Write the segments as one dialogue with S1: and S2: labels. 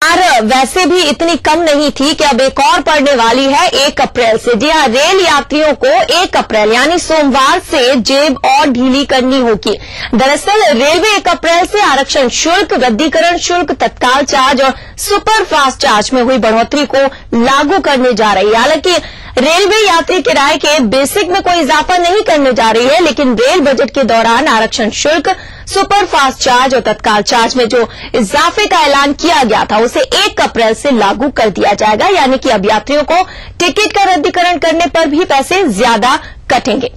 S1: वैसे भी इतनी कम नहीं थी कि अब एक और पड़ने वाली है 1 अप्रैल से। जी हां, रेल यात्रियों को 1 अप्रैल यानी सोमवार से जेब और ढीली करनी होगी। दरअसल रेलवे 1 अप्रैल से आरक्षण शुल्क, रद्दीकरण शुल्क, तत्काल चार्ज और सुपरफास्ट चार्ज में हुई बढ़ोतरी को लागू करने जा रही है। हालांकि रेलवे यात्री किराए के बेसिक में कोई इजाफा नहीं करने जा रही है, लेकिन रेल बजट के दौरान आरक्षण शुल्क, सुपरफास्ट चार्ज और तत्काल चार्ज में जो इजाफे का ऐलान किया गया था उसे 1 अप्रैल से लागू कर दिया जाएगा। यानी कि अब यात्रियों को टिकट का रद्दीकरण करने पर भी पैसे ज्यादा कटेंगे।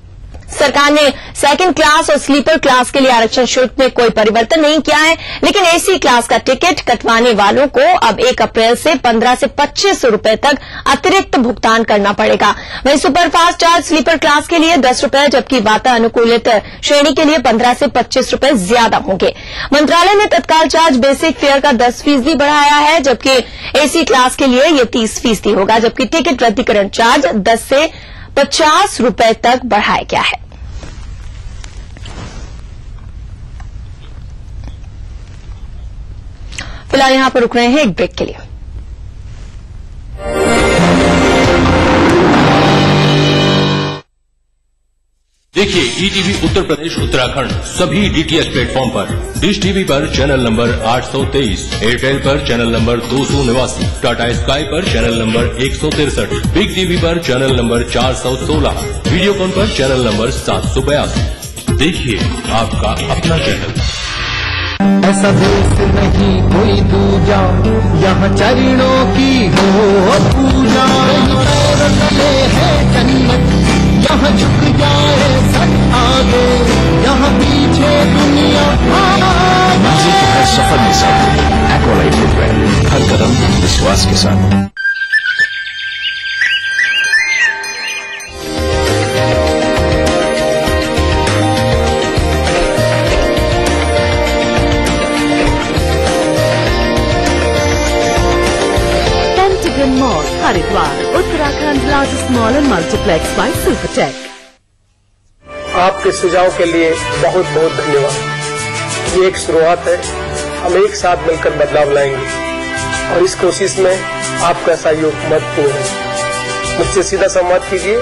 S1: सरकार ने सेकंड क्लास और स्लीपर क्लास के लिए आरक्षण शुल्क में कोई परिवर्तन नहीं किया है, लेकिन एसी क्लास का टिकट कटवाने वालों को अब 1 अप्रैल से 15 से 25 रुपए तक अतिरिक्त भुगतान करना पड़ेगा। वहीं सुपरफास्ट चार्ज स्लीपर क्लास के लिए 10 रुपए, जबकि वातानुकूलित श्रेणी के लिए 15 से 25 रुपए ज्यादा होंगे। मंत्रालय ने तत्काल चार्ज बेसिक फेयर का 10% बढ़ाया है, जबकि एसी क्लास के लिए यह 30% होगा, जबकि टिकट रद्दीकरण चार्ज 10 से 50 रुपए तक बढ़ाया गया है। फिलहाल यहां पर रुक रहे हैं एक ब्रेक के लिए।
S2: देखिए ईटीवी उत्तर प्रदेश उत्तराखंड सभी डीटीएच प्लेटफॉर्म पर, डिश टीवी पर चैनल नंबर 823, एयरटेल पर चैनल नंबर 289, टाटा स्काई पर चैनल नंबर 163, बिग टीवी पर चैनल नंबर 416, वीडियोकॉन पर चैनल नंबर 782। देखिए आपका अपना चैनल।
S3: ऐसा देश नहीं कोई दूजा, यहाँ चरणों की हो पूजा। है जन्नत, यहाँ झुक जाए सब आगे, यहाँ पीछे दुनिया आगे। हर सफर में साथ एक्वालाइट फुटवेयर, हर कदम विश्वास के साथ।
S4: Mall Haridwar, Uttarakhand largest mall and multiplex by Supertech.
S5: आपके सुझाव के लिए बहुत बहुत धन्यवाद। ये एक शुरुआत है, हम एक साथ मिलकर बदलाव लाएंगे और इस कोशिश में आपका सहयोग महत्वपूर्ण है। मुझसे सीधा संवाद कीजिए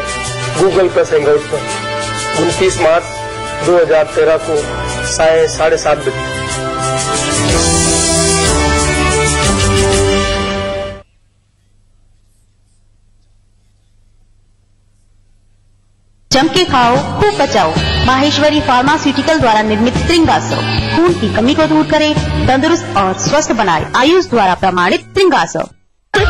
S5: गूगल प्लस हैंगआउट पर 29 मार्च 2013 को 7:30 बजे।
S6: जम के खाओ, खूब बचाओ। माहेश्वरी फार्मास्यूटिकल द्वारा निर्मित त्रिंगासो खून की कमी को दूर करे, तंदुरुस्त और स्वस्थ बनाए। आयुष द्वारा प्रमाणित त्रिंगासो।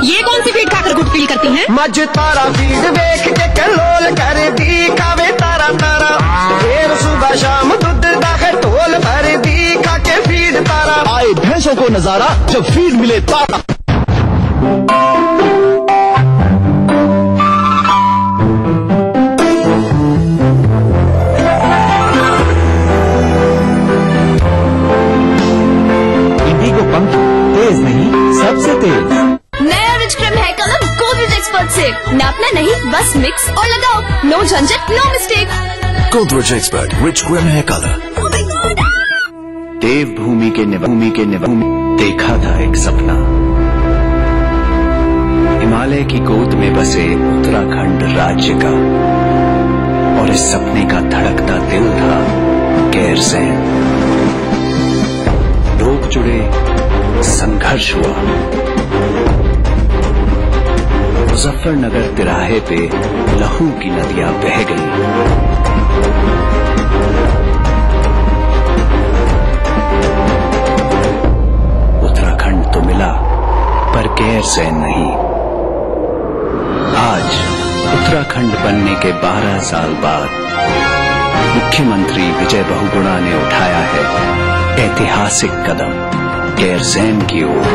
S7: ये कौन सी फीड खाकर गुड फील करती हैं?
S3: मज तारा फीड देख के कलोल कर दी, कावे तारा तारा। फिर सुबह शाम दूध दाखे टोल भर दी, खाके फीड तारा। आए भैंसों को नजारा जब फीड मिले तारा। तेज नहीं, सबसे तेज
S7: नया rich cream hair colour Godrej expert से। नापना नहीं, बस मिक्स और लगाओ। नो झंझट, no mistake.
S8: Godrej expert rich cream hair colour. देवभूमि के निवासी देखा था एक सपना, हिमालय की गोद में बसे उत्तराखंड राज्य का, और इस सपने का धड़कता दिल था गैरसैंण। लोग जुड़े, संघर्ष हुआ, मुजफ्फरनगर तिराहे पे लहू की नदियां बह गई। उत्तराखंड तो मिला पर गैरसैंण नहीं। आज उत्तराखंड बनने के 12 साल बाद मुख्यमंत्री विजय बहुगुणा ने उठाया है ऐतिहासिक कदम गैरसैंण की ओर,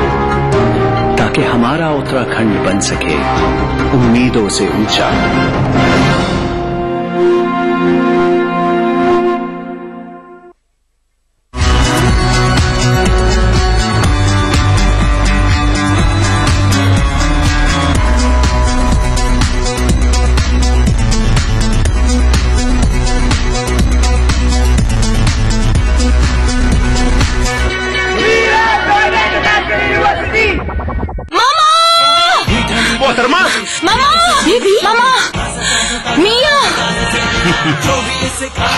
S8: ताकि हमारा उत्तराखंड बन सके उम्मीदों से ऊंचा।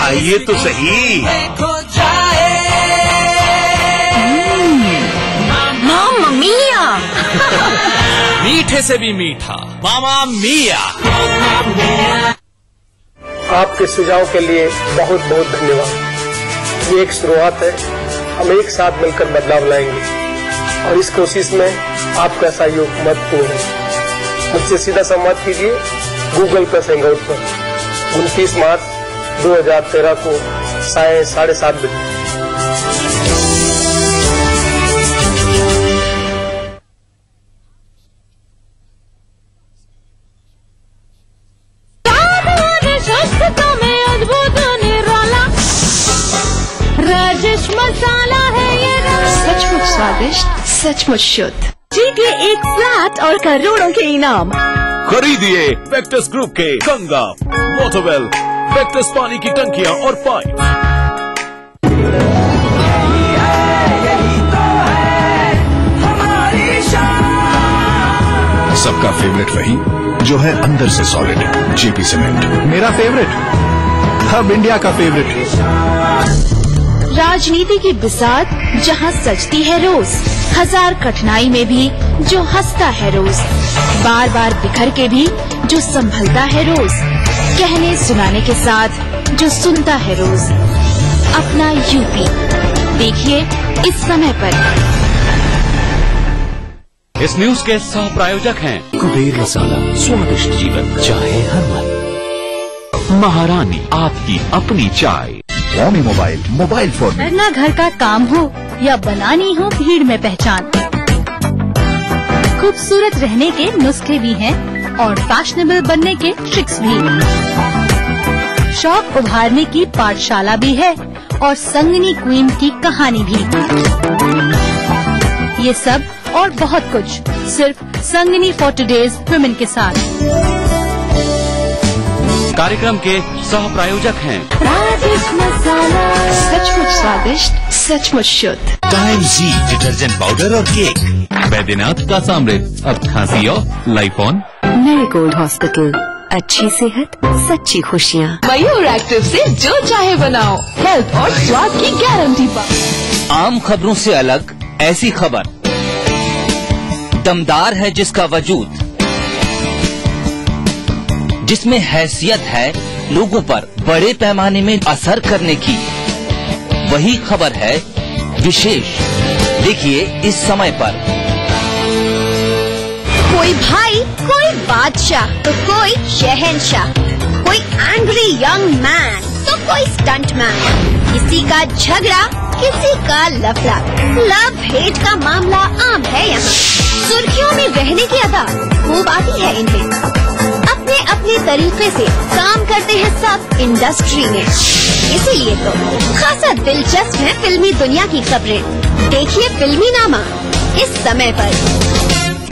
S9: आइए तो सही।
S1: मामा मिया।
S10: मीठे से भी मीठा मामा मिया।
S5: आपके सुझाव के लिए बहुत बहुत धन्यवाद। ये एक शुरुआत है, हम एक साथ मिलकर बदलाव लाएंगे और इस कोशिश में आपका सहयोग महत्वपूर्ण है। मुझसे सीधा संवाद कीजिए गूगल प्लस हैंगआउट पर 29 मार्च 2013 को 7:30 बजे।
S7: राजेश मसाला है ये, सचमुच स्वादिष्ट, सचमुच शुद्ध।
S4: जीतिए एक फ्लैट और करोड़ों के इनाम।
S10: खरीदिए वेक्टस ग्रुप के गंगा, मोटोवेल, वेक्टस पानी की टंकियां और पाइप।
S11: सबका फेवरेट वही जो है अंदर से सॉलिड, जेपी सीमेंट।
S3: मेरा फेवरेट, अब इंडिया का फेवरेट।
S7: राजनीति की बिसात जहां सजती है रोज, हजार कठिनाई में भी जो हंसता है रोज, बार बार बिखर के भी जो संभलता है रोज, कहने सुनाने के साथ जो सुनता है रोज। अपना यूपी देखिए इस समय पर।
S2: इस न्यूज के सह प्रायोजक हैं
S10: कुबेर मसाला, स्वादिष्ट जीवन चाहे हर मन। महारानी आपकी अपनी चाय।
S11: Xiaomi mobile, mobile phone.
S7: करना घर का काम हो या बनानी हो भीड़ में पहचान, खूबसूरत रहने के नुस्खे भी हैं और फैशनेबल बनने के ट्रिक्स भी। शौक उभारने की पाठशाला भी है और संगनी क्वीन की कहानी भी। ये सब और बहुत कुछ सिर्फ संगनी फॉर टुडेज वुमेन के साथ।
S2: कार्यक्रम के सह प्रायोजक हैं
S7: राजेश मसाला, सचमुच स्वादिष्ट, सचमुच शुद्ध।
S10: टाइम जी डिटर्जेंट पाउडर और केक। बैद्यनाथ का सामृत, अब खांसी और लाइफॉन।
S4: मेरीगोल्ड हॉस्पिटल, अच्छी सेहत, सच्ची खुशियाँ।
S1: मयूर एक्टिव से जो चाहे बनाओ, हेल्थ और स्वाद की गारंटी पर।
S12: आम खबरों से अलग ऐसी खबर, दमदार है जिसका वजूद, जिसमें हैसियत है लोगों पर बड़े पैमाने में असर करने की, वही खबर है विशेष। देखिए इस समय पर।
S6: कोई भाई, कोई बादशाह तो कोई शहंशाह, कोई एंग्री यंग मैन तो कोई स्टंट मैन, किसी का झगड़ा किसी का लफड़ा, लव हेट का मामला आम है यहाँ। सुर्खियों में रहने की अदा खूब आती है इन्हें, अपने अपने तरीके से काम करते हैं सब इंडस्ट्री में। इसीलिए तो खासा दिलचस्प है फिल्मी दुनिया की खबरें। देखिए फिल्मी नामा इस समय पर।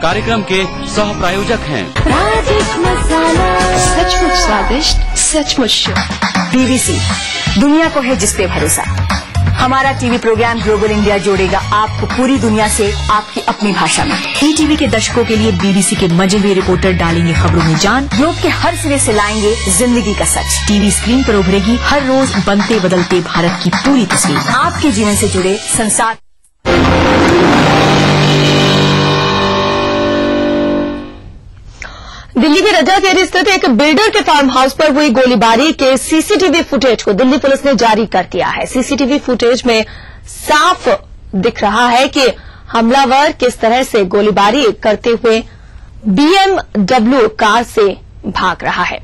S2: कार्यक्रम के सह प्रायोजक हैं
S7: राजेश मसाला, सचमुच स्वादिष्ट, सचमुच शुद्ध।
S4: BBC, दुनिया को है जिस पे भरोसा। हमारा टीवी प्रोग्राम ग्लोबल इंडिया जोड़ेगा आपको पूरी दुनिया से आपकी अपनी भाषा में। ETV के दर्शकों के लिए BBC के मजेदार रिपोर्टर डालेंगे खबरों में जान, ग्लोब के हर सिरे से लाएंगे जिंदगी का सच। टीवी स्क्रीन पर उभरेगी हर रोज बनते बदलते भारत की पूरी तस्वीर, आपके जीवन से जुड़े संसार।
S1: दिल्ली के रजाखेड़ी स्थित एक बिल्डर के फार्म हाउस पर हुई गोलीबारी के सीसीटीवी फुटेज को दिल्ली पुलिस ने जारी कर दिया है। सीसीटीवी फुटेज में साफ दिख रहा है कि हमलावर किस तरह से गोलीबारी करते हुए BMW कार से भाग रहा है।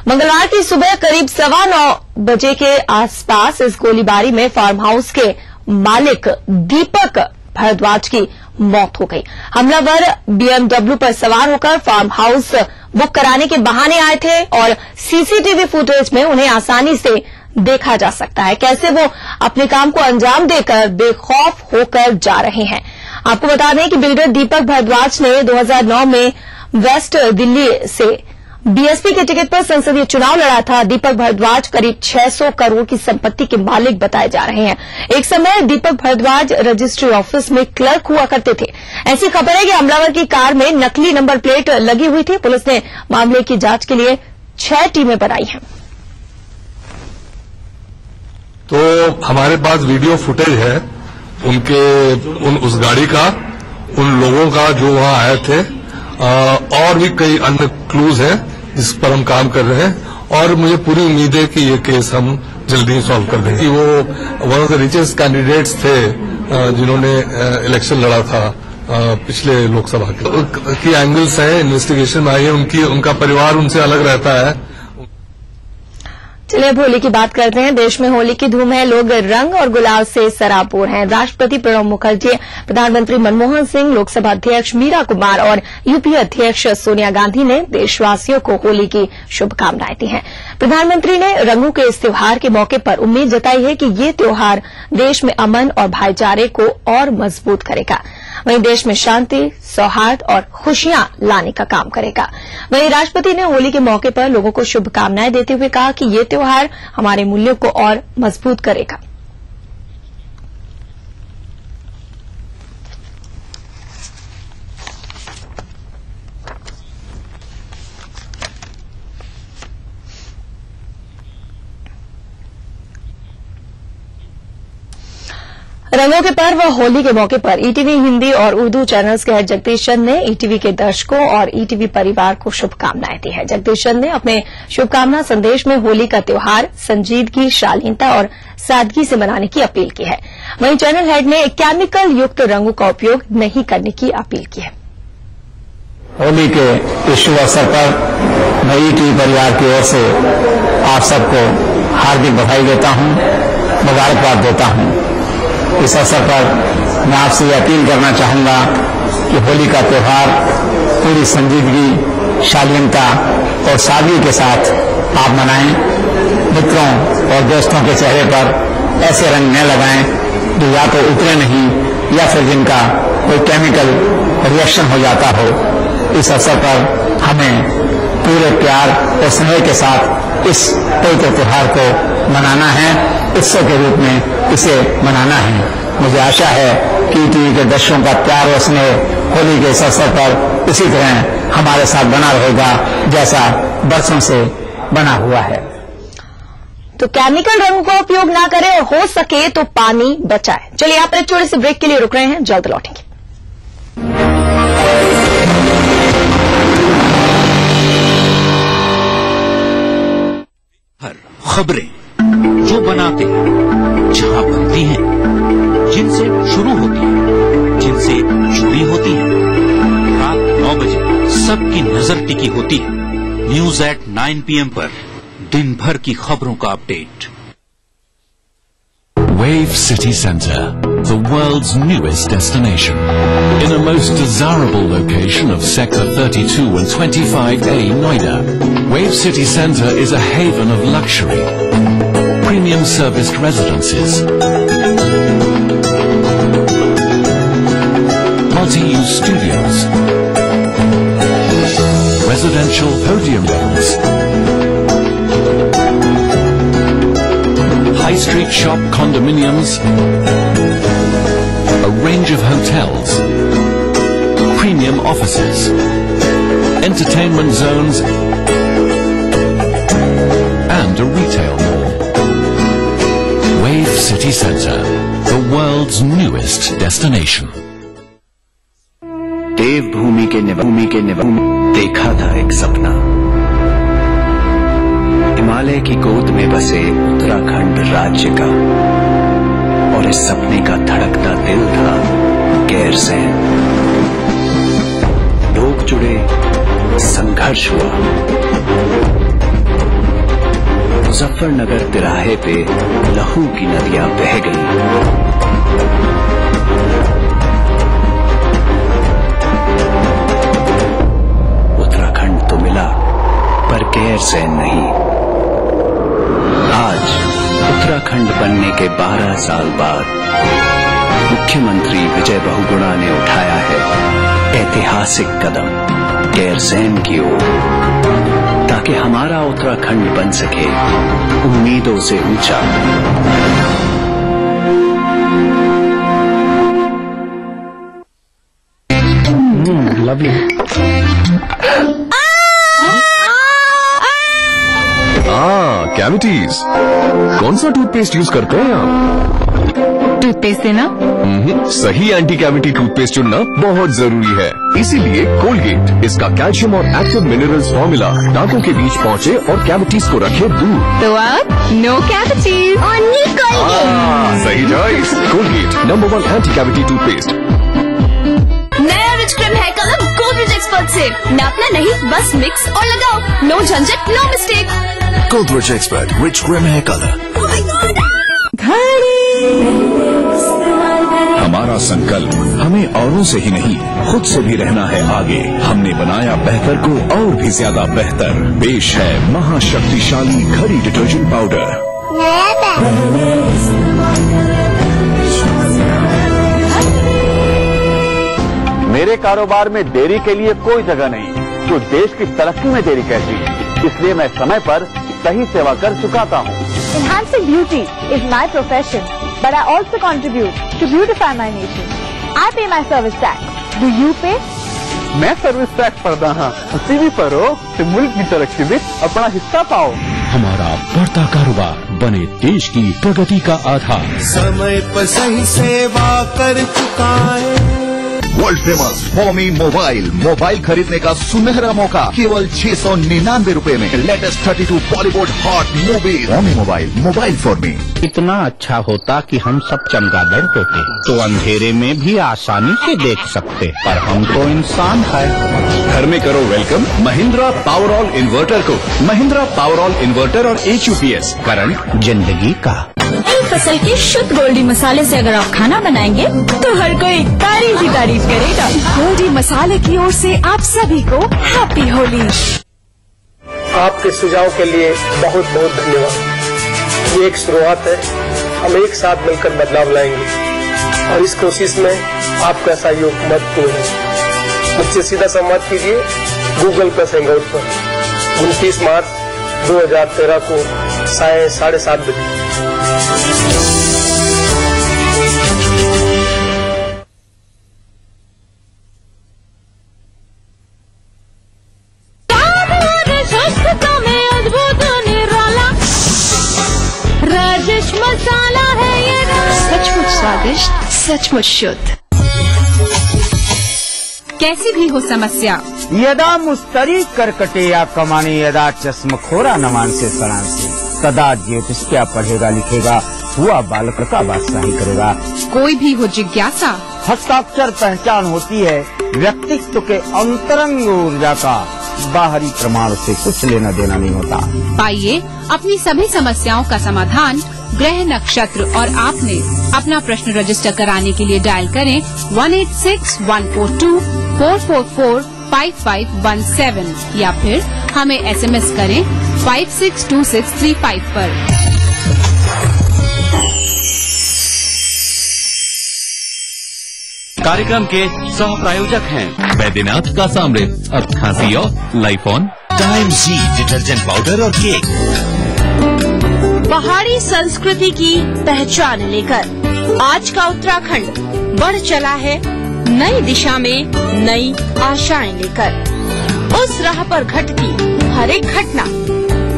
S1: मंगलवार की सुबह करीब 9:15 बजे के आसपास इस गोलीबारी में फार्म हाउस के मालिक दीपक भारद्वाज की मौत हो गई। हमलावर BMW पर सवार होकर फार्म हाउस बुक कराने के बहाने आए थे और सीसीटीवी फुटेज में उन्हें आसानी से देखा जा सकता है कैसे वो अपने काम को अंजाम देकर बेखौफ होकर जा रहे हैं। आपको बता दें कि बिल्डर दीपक भारद्वाज ने 2009 में वेस्ट दिल्ली से बीएसपी के टिकट पर संसदीय चुनाव लड़ा था। दीपक भारद्वाज करीब 600 करोड़ की संपत्ति के मालिक बताए जा रहे हैं। एक समय दीपक भारद्वाज रजिस्ट्री ऑफिस में क्लर्क हुआ करते थे। ऐसी खबर है कि हमलावर की कार में नकली नंबर प्लेट लगी हुई थी। पुलिस ने मामले की जांच के लिए 6 टीमें बनाई हैं।
S9: तो हमारे पास वीडियो फुटेज है उस गाड़ी का, उन लोगों का जो वहां आए थे, और भी कई अन्य क्लूज हैं जिस पर हम काम कर रहे हैं और मुझे पूरी उम्मीद है कि ये केस हम जल्दी ही सॉल्व कर देंगे। वो one of the richest candidates थे जिन्होंने इलेक्शन लड़ा था पिछले लोकसभा की एंगल्स हैं, इन्वेस्टिगेशन में आई है, उनका परिवार उनसे अलग रहता है।
S1: चलिए अब होली की बात करते हैं। देश में होली की धूम है, लोग रंग और गुलाल से सराबोर हैं। राष्ट्रपति प्रणब मुखर्जी, प्रधानमंत्री मनमोहन सिंह, लोकसभा अध्यक्ष मीरा कुमार और यूपीए अध्यक्ष सोनिया गांधी ने देशवासियों को होली की शुभकामनाएं दी हैं। प्रधानमंत्री ने रंगों के इस त्योहार के मौके पर उम्मीद जताई है कि ये त्योहार देश में अमन और भाईचारे को और मजबूत करेगा, वहीं देश में शांति, सौहार्द और खुशियां लाने का काम करेगा। वहीं राष्ट्रपति ने होली के मौके पर लोगों को शुभकामनाएं देते हुए कहा कि ये त्योहार हमारे मूल्यों को और मजबूत करेगा। रंगों के पर्व होली के मौके पर ईटीवी हिंदी और उर्दू चैनल्स के हेड जगदीश चंद ने ईटीवी के दर्शकों और ईटीवी परिवार को शुभकामनाएं दी है। जगदीश चंद ने अपने शुभकामना संदेश में होली का त्योहार संजीदगी, शालीनता और सादगी से मनाने की अपील की है। वहीं चैनल हेड ने केमिकल युक्त रंगों का उपयोग नहीं करने की अपील की है।
S13: होली के इस शुभ अवसर पर मैं ईटीवी परिवार की ओर से आप सबको हार्दिक बधाई देता हूं, मुबारकबाद देता हूं। इस अवसर पर मैं आपसे ये अपील करना चाहूंगा कि होली का त्योहार पूरी संजीदगी, शालीनता और सादगी के साथ आप मनाएं। मित्रों और दोस्तों के चेहरे पर ऐसे रंग न लगाएं जो या तो उतरे नहीं या फिर जिनका कोई केमिकल रिएक्शन हो जाता हो। इस अवसर पर हमें पूरे प्यार और स्नेह के साथ इस पवित्र त्योहार को मनाना है, उत्सव के रूप में इसे मनाना है। मुझे आशा है कि ईटीवी के दर्शकों का प्यार और स्नेह होली के इस अवसर पर इसी तरह हमारे साथ बना रहेगा जैसा बरसों से बना हुआ है।
S1: तो केमिकल रंगों का उपयोग ना करें और हो सके तो पानी बचाएं। चलिए यहाँ पर एक छोटे से ब्रेक के लिए रुक रहे हैं, जल्द लौटेंगे।
S10: खबरें जो बनाते हैं, जहां बनती हैं, जिनसे शुरू होती है, जिनसे जुड़ी होती है, रात 9 बजे सबकी नजर टिकी होती है। न्यूज एट 9 PM पर दिन भर की खबरों का update.
S14: Wave City Centre, the world's newest destination. In a most desirable location of Sector 32 and 25A Noida, Wave City Centre is a haven of luxury, premium serviced residences, multi-use studios, residential podium levels, high street shop condominiums, a range of hotels, premium offices, entertainment zones, and a retail mall. Wave City Centre, the world's newest destination.
S8: देवभूमि के देखा था एक सपना, हिमालय की गोद में बसे उत्तराखंड राज्य का, और इस सपने का धड़कता दिल था गैरसैंण। लोग जुड़े, संघर्ष हुआ, मुजफ्फरनगर तिराहे पे लहू की नदियां बह गई। उत्तराखंड तो मिला पर गैरसैंण नहीं। आज उत्तराखंड बनने के 12 साल बाद मुख्यमंत्री विजय बहुगुणा ने उठाया है ऐतिहासिक कदम गैरसैंण की ओर, ताकि हमारा उत्तराखंड बन सके उम्मीदों से ऊंचा।
S13: लवली।
S11: कैविटीज। कौन सा टूथपेस्ट यूज करते हैं आप?
S4: टूथपेस्ट देना?
S11: सही एंटी कैविटी टूथपेस्ट चुनना बहुत जरूरी है। इसीलिए कोलगेट, इसका कैल्शियम और एक्टिव मिनरल्स फॉर्मूला दांतों के बीच पहुंचे और कैविटीज को रखे दूर।
S4: तो अब नो कैविटीज।
S11: सही choice. Colgate number 1 anti cavity toothpaste.
S6: नया rich cream hair colour Godrej expert से नापना नहीं, बस मिक्स और लगाओ। नो झंझट, no mistake.
S11: Godrej expert rich cream hair colour.
S8: हमारा संकल्प हमें औरों से ही नहीं खुद से भी रहना है आगे। हमने बनाया बेहतर को और भी ज्यादा बेहतर। पेश है महाशक्तिशाली घड़ी डिटर्जेंट पाउडर।
S15: मेरे कारोबार में देरी के लिए कोई जगह नहीं। जो देश की तरक्की में देरी करती है, इसलिए मैं समय पर सही सेवा कर चुकाता हूँ।
S16: Enhancing beauty is my profession, but I also contribute to beautify my nation. I pay my service tax. Do you pay?
S15: मैं सर्विस टैक्स भरता हाँ, उसी भी भरो तो मुल्क की तरक्की में अपना हिस्सा पाओ।
S10: हमारा बढ़ता कारोबार बने देश की प्रगति का आधार।
S3: समय पर सही सेवा कर चुका है।
S11: वर्ल्ड फेमस होमी मोबाइल खरीदने का सुनहरा मौका केवल 699 रुपए में। Latest 32 Bollywood hot movie. Homi mobile for me.
S17: इतना अच्छा होता कि हम सब चमगादड़ होते तो अंधेरे में भी आसानी से देख सकते, पर हम तो इंसान है।
S8: घर में करो वेलकम महिंद्रा पावरऑल इन्वर्टर को। महिंद्रा पावरऑल इन्वर्टर और HUPS करंट
S17: जिंदगी का।
S4: एक फसल के शुद्ध गोल्डी मसाले से अगर आप खाना बनाएंगे तो हर कोई तारीफ ही तारीफ करेगा। गोल्डी मसाले की ओर से आप सभी को हैप्पी होली।
S5: आपके सुझाव के लिए बहुत बहुत धन्यवाद। ये एक शुरुआत है, हम एक साथ मिलकर बदलाव लाएंगे और इस कोशिश में आपका सहयोग महत्वपूर्ण है। मुझसे सीधा संवाद कीजिए गूगल प्लस हैंगआउट पर 29 मार्च 2013 को 7:30 बजे।
S7: राजेश मसाला है ये, सचमुच स्वादिष्ट, सचमुच शुद्ध। कैसी भी हो समस्या,
S18: यदा मुस्तरी करकटे या कमाने, यदा चश्मखोरा नमान से सड़ान से, सदा ज्योतिष्या पढ़ेगा लिखेगा, हुआ बालक का बादशाही करेगा।
S7: कोई भी हो जिज्ञासा,
S18: हस्ताक्षर पहचान होती है व्यक्तित्व के अंतरंग ऊर्जा का। बाहरी प्रमाण से कुछ लेना देना नहीं होता।
S7: पाइए अपनी सभी समस्याओं का समाधान ग्रह नक्षत्र और आपने अपना प्रश्न रजिस्टर कराने के लिए डायल करें 186142444517 या फिर हमें SMS करें 562635 पर।
S10: कार्यक्रम के सह प्रायोजक हैं बैद्यनाथ का सामृत, अब खांसी और लाइफॉन,
S12: टाइम जी डिटर्जेंट पाउडर और केक।
S6: पहाड़ी संस्कृति की पहचान लेकर आज का उत्तराखंड बढ़ चला है नई दिशा में नई आशाएं लेकर। उस राह पर घटती हर एक घटना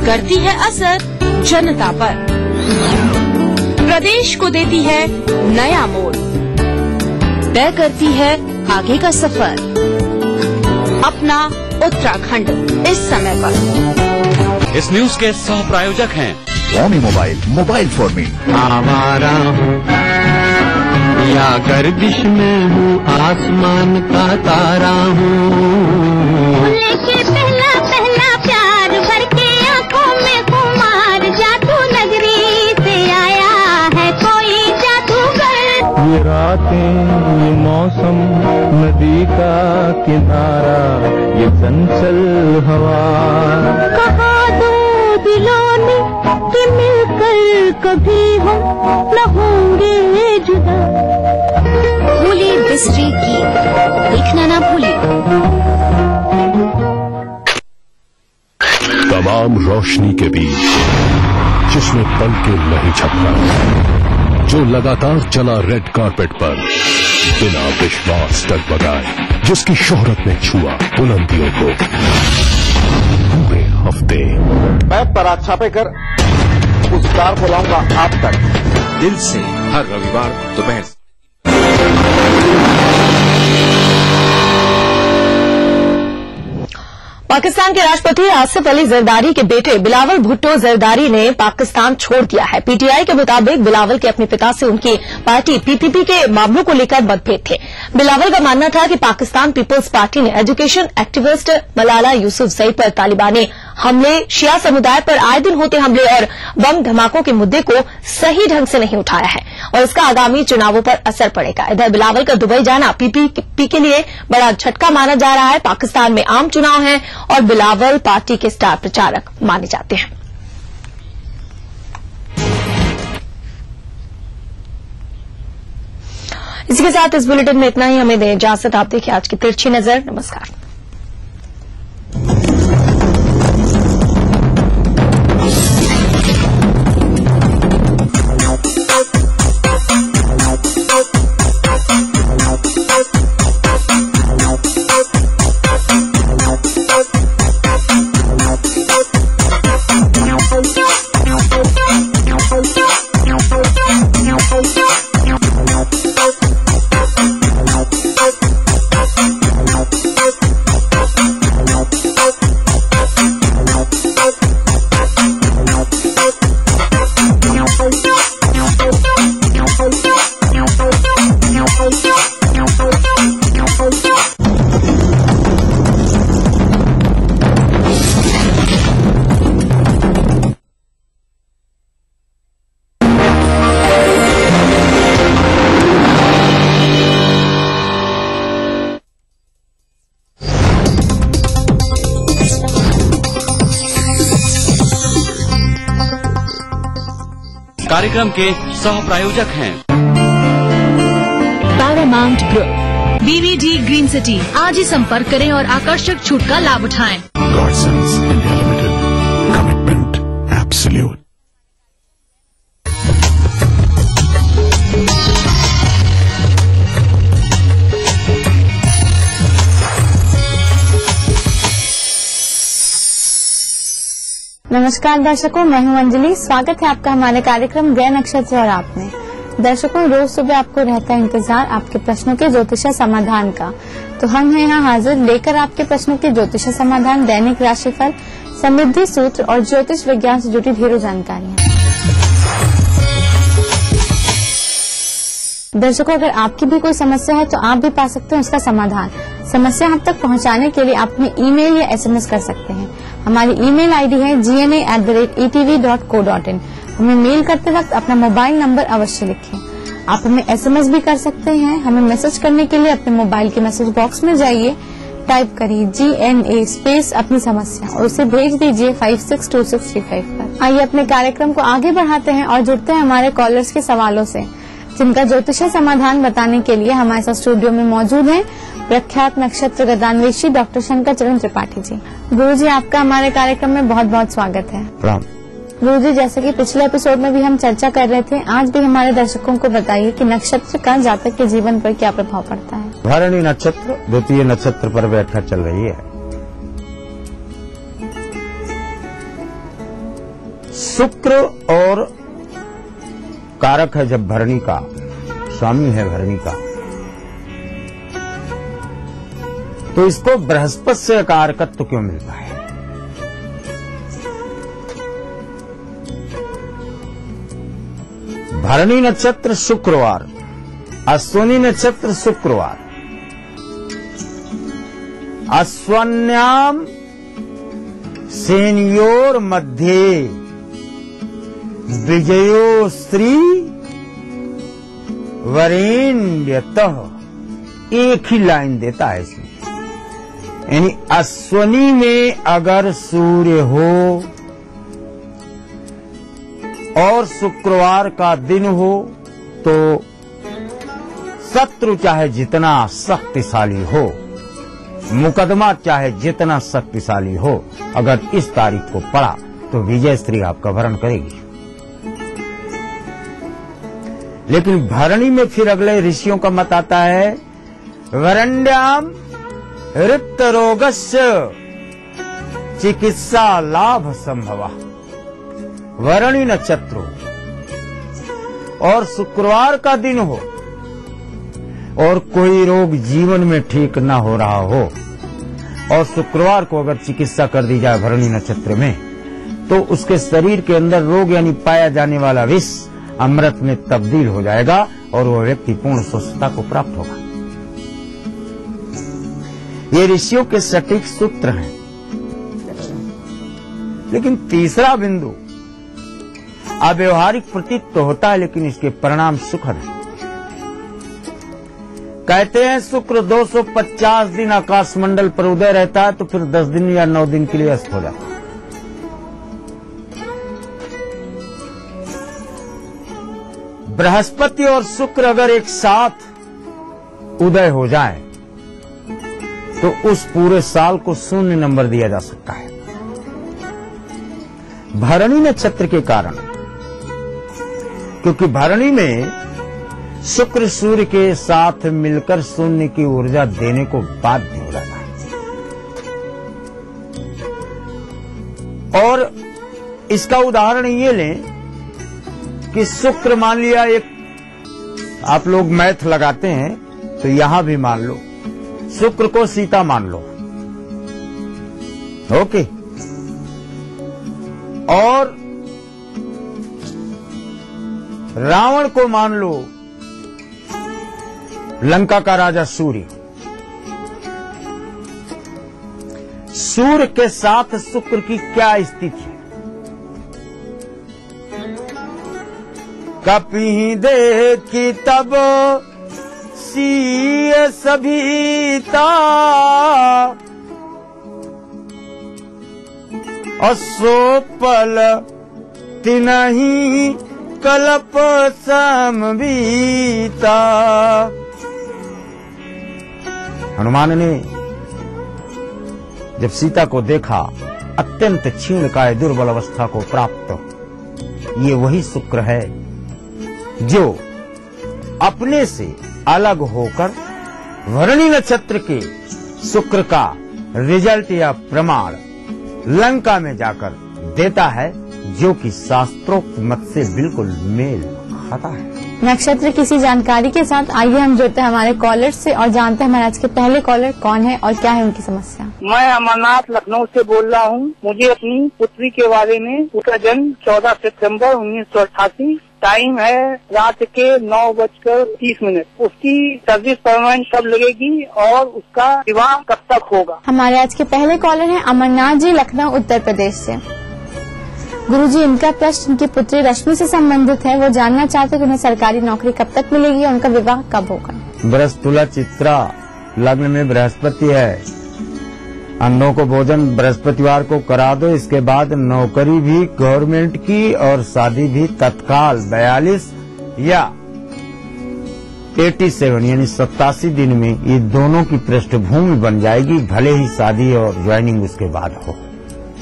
S6: करती है असर जनता पर, प्रदेश को देती है नया मोड़, तय करती है आगे का सफर। अपना उत्तराखंड इस समय पर।
S10: इस न्यूज के सह प्रायोजक हैं
S11: होमी मोबाइल फॉर मी।
S3: आवारा हूँ या गर्दिश में हूँ, आसमान का तारा हूँ।
S6: लेके पहला पहला प्यार भर के आँखों में खुमार, जादू नगरी से आया है कोई जादूगर।
S3: ये रातें, ये मौसम, नदी का किनारा, ये चंचल हवा।
S6: कहा दो दिलों ने कि मिलकर कभी हम न होंगे जुदा। भूली बिस्ट्री की देखना ना भूली।
S11: तमाम रोशनी के बीच जिसमें पल के नहीं छपता, जो लगातार चला रेड कारपेट पर बिना विश्वास डगमगाए, जिसकी शोहरत ने छुआ बुलंदियों को। पूरे हफ्ते
S15: वेब पर आज छापे कर उस स्टार को लाऊंगा आप तक।
S10: दिल से हर रविवार दोपहर।
S1: पाकिस्तान के राष्ट्रपति आसिफ अली जरदारी के बेटे बिलावल भुट्टो जरदारी ने पाकिस्तान छोड़ दिया है। पीटीआई के मुताबिक बिलावल के अपने पिता से उनकी पार्टी पीपीपी के मामलों को लेकर मतभेद थे। बिलावल का मानना था कि पाकिस्तान पीपल्स पार्टी ने एजुकेशन एक्टिविस्ट मलाला यूसुफजई पर तालिबानी हमले, शिया समुदाय पर आए दिन होते हमले और बम धमाकों के मुद्दे को सही ढंग से नहीं उठाया है और इसका आगामी चुनावों पर असर पड़ेगा। इधर बिलावल का दुबई जाना पीपीपी के लिए बड़ा झटका माना जा रहा है। पाकिस्तान में आम चुनाव हैं और बिलावल पार्टी के स्टार प्रचारक माने जाते हैं। इसी के साथ इस बुलेटिन में इतना ही। हमें दें इजाजत। आप देखिए आज की तिरछी नजर। नमस्कार।
S10: कार्यक्रम के सह प्रायोजक हैं
S7: Paramount group, BVD green city. आज ही संपर्क करें और आकर्षक छूट का लाभ उठाएं।
S11: Godsons India Limited. Commitment absolute.
S16: नमस्कार दर्शकों, मैं हूं अंजलि। स्वागत है आपका हमारे कार्यक्रम ग्रह नक्षत्र और आप में। दर्शकों, रोज सुबह आपको रहता है इंतजार आपके प्रश्नों के ज्योतिषा समाधान का, तो हम हैं यहाँ हाजिर लेकर आपके प्रश्नों के ज्योतिषा समाधान, दैनिक राशिफल, समृद्धि सूत्र और ज्योतिष विज्ञान से जुड़ी ढेरों जानकारियाँ। दर्शकों, अगर आपकी भी कोई समस्या है तो आप भी पा सकते हैं उसका समाधान। समस्या हम तक पहुंचाने के लिए आप हमें ईमेल या एसएमएस कर सकते हैं। हमारी ईमेल आईडी है gna@etv.co.in। हमें मेल करते वक्त अपना मोबाइल नंबर अवश्य लिखें। आप हमें एसएमएस भी कर सकते हैं। हमें मैसेज करने के लिए अपने मोबाइल के मैसेज बॉक्स में जाइए, टाइप करिए GNA स्पेस अपनी समस्या और उसे भेज दीजिए 562635 पर। आइए अपने कार्यक्रम को आगे बढ़ाते हैं और जुड़ते हैं हमारे कॉलर्स के सवालों से, जिनका ज्योतिषीय समाधान बताने के लिए हमारे साथ स्टूडियो में मौजूद हैं प्रख्यात नक्षत्र गदान्वेषी डॉक्टर शंकर चरण त्रिपाठी जी। गुरु जी, आपका हमारे कार्यक्रम में बहुत बहुत स्वागत है।
S18: प्रणाम।
S16: गुरु जी, जैसे कि पिछले एपिसोड में भी हम चर्चा कर रहे थे, आज भी हमारे दर्शकों को बताइए कि नक्षत्र का जातक के जीवन पर क्या प्रभाव पड़ता है।
S18: भरणी नक्षत्र द्वितीय नक्षत्र पर बैठकर चल रही है। शुक्र और कारक है जब भरणी का, स्वामी है भरणी का, तो इसको बृहस्पति से कारकत्व क्यों मिलता है? भरणी नक्षत्र शुक्रवार, अश्विनी नक्षत्र शुक्रवार, अश्वन्याम सेनयोर मध्य विजयो श्री वरेण्यतः, एक ही लाइन देता है इसमें। यानी अश्वनी में अगर सूर्य हो और शुक्रवार का दिन हो तो शत्रु चाहे जितना शक्तिशाली हो, मुकदमा चाहे जितना शक्तिशाली हो, अगर इस तारीख को पढ़ा तो विजय स्त्री आपका वरण करेगी। लेकिन भरणी में फिर अगले ऋषियों का मत आता है, वरण्यम रिक्त रोगस्य चिकित्सा लाभ संभव। भरणी नक्षत्र हो और शुक्रवार का दिन हो और कोई रोग जीवन में ठीक न हो रहा हो और शुक्रवार को अगर चिकित्सा कर दी जाए भरणी नक्षत्र में, तो उसके शरीर के अंदर रोग यानी पाया जाने वाला विष अमृत में तब्दील हो जाएगा और वह व्यक्ति पूर्ण स्वस्थता को प्राप्त होगा। ये ऋषियों के सटीक सूत्र हैं। लेकिन तीसरा बिंदु अव्यवहारिक प्रतीत तो होता है, लेकिन इसके परिणाम सुखद हैं। कहते हैं शुक्र 250 दिन आकाश मंडल पर उदय रहता है, तो फिर 10 दिन या 9 दिन के लिए अस्त हो जाता है। बृहस्पति और शुक्र अगर एक साथ उदय हो जाए तो उस पूरे साल को 0 नंबर दिया जा सकता है। भरणी नक्षत्र के कारण, क्योंकि भरणी में शुक्र सूर्य के साथ मिलकर शून्य की ऊर्जा देने को बाध्य हो जाता है। और इसका उदाहरण ये लें कि शुक्र मान लिया, एक आप लोग मैथ लगाते हैं तो यहां भी मान लो शुक्र को सीता मान लो, ओके, और रावण को मान लो लंका का राजा सूर्य। सूर्य के साथ शुक्र की क्या स्थिति है? कपि देखी तब सीय सभीता असोपल तिनहि कल्प समबीता। हनुमान ने जब सीता को देखा, अत्यंत क्षीणकाय दुर्बल अवस्था को प्राप्त, ये वही शुक्र है जो अपने से अलग होकर भरणी नक्षत्र के शुक्र का रिजल्ट या प्रमाण लंका में जाकर देता है, जो कि शास्त्रोक्त मत से बिल्कुल मेल खाता है।
S16: नक्षत्र किसी जानकारी के साथ आइए हम जुड़ते हैं हमारे कॉलर से और जानते हैं हमारे आज के पहले कॉलर कौन है और क्या है उनकी समस्या।
S19: मैं अमरनाथ लखनऊ से बोल रहा हूँ। मुझे अपनी पुत्री के बारे में, उसका जन्म 14 सितंबर 1988, टाइम है रात के 9:30। उसकी सर्विस परमानेंट कब लगेगी और उसका विवाह कब तक होगा?
S16: हमारे आज के पहले कॉलर हैं अमरनाथ जी, लखनऊ उत्तर प्रदेश से। गुरुजी, इनका प्रश्न उनकी पुत्री रश्मि से संबंधित है। वो जानना चाहते हैं कि उन्हें सरकारी नौकरी कब तक मिलेगी और उनका विवाह कब होगा।
S18: बृहस्पति चित्रा लग्न में बृहस्पति है। अन्नों को भोजन बृहस्पतिवार को करा दो, इसके बाद नौकरी भी गवर्नमेंट की और शादी भी तत्काल 42 या 87 यानी 87 दिन में ये दोनों की पृष्ठभूमि बन जाएगी, भले ही शादी और ज्वाइनिंग उसके बाद हो।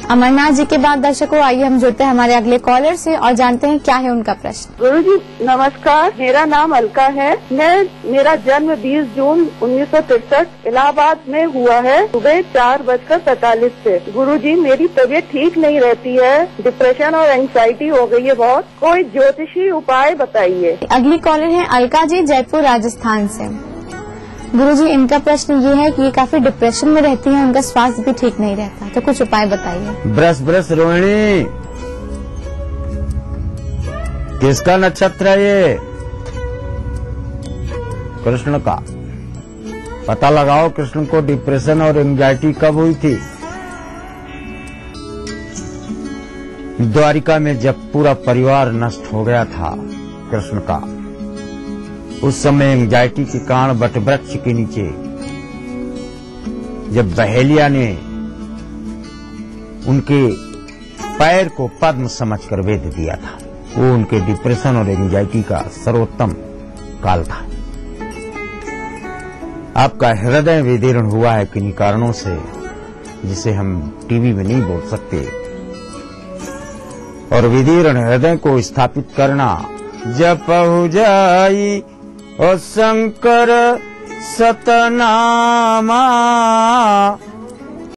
S16: अमरनाथ जी के बाद दर्शकों आइए हम जुड़ते हैं हमारे अगले कॉलर से और जानते हैं क्या है उनका प्रश्न।
S20: गुरुजी नमस्कार, मेरा नाम अलका है। मेरा जन्म 20 जून 1963 इलाहाबाद में हुआ है, सुबह 4:45 से। गुरुजी मेरी तबीयत ठीक नहीं रहती है, डिप्रेशन और एंग्जाइटी हो गई है बहुत, कोई ज्योतिषी उपाय बताइए।
S16: अगली कॉलर है अलका जी, जयपुर राजस्थान से। गुरुजी इनका प्रश्न ये है कि ये काफी डिप्रेशन में रहती हैं, उनका स्वास्थ्य भी ठीक नहीं रहता, तो कुछ उपाय बताइए।
S18: ब्रस रोहिणी, किसका नक्षत्र है ये? कृष्ण का। पता लगाओ कृष्ण को डिप्रेशन और एंजाइटी कब हुई थी। द्वारिका में जब पूरा परिवार नष्ट हो गया था कृष्ण का, उस समय एंजाइटी के कारण वटवृक्ष के नीचे जब बहेलिया ने उनके पैर को पद्म समझकर वेद दिया था, वो उनके डिप्रेशन और एंजाइटी का सर्वोत्तम काल था। आपका हृदय विदीर्ण हुआ है किन्हीं कारणों से, जिसे हम टीवी में नहीं बोल सकते, और विदीर्ण हृदय को स्थापित करना जपहु जाई और शंकर सतनामा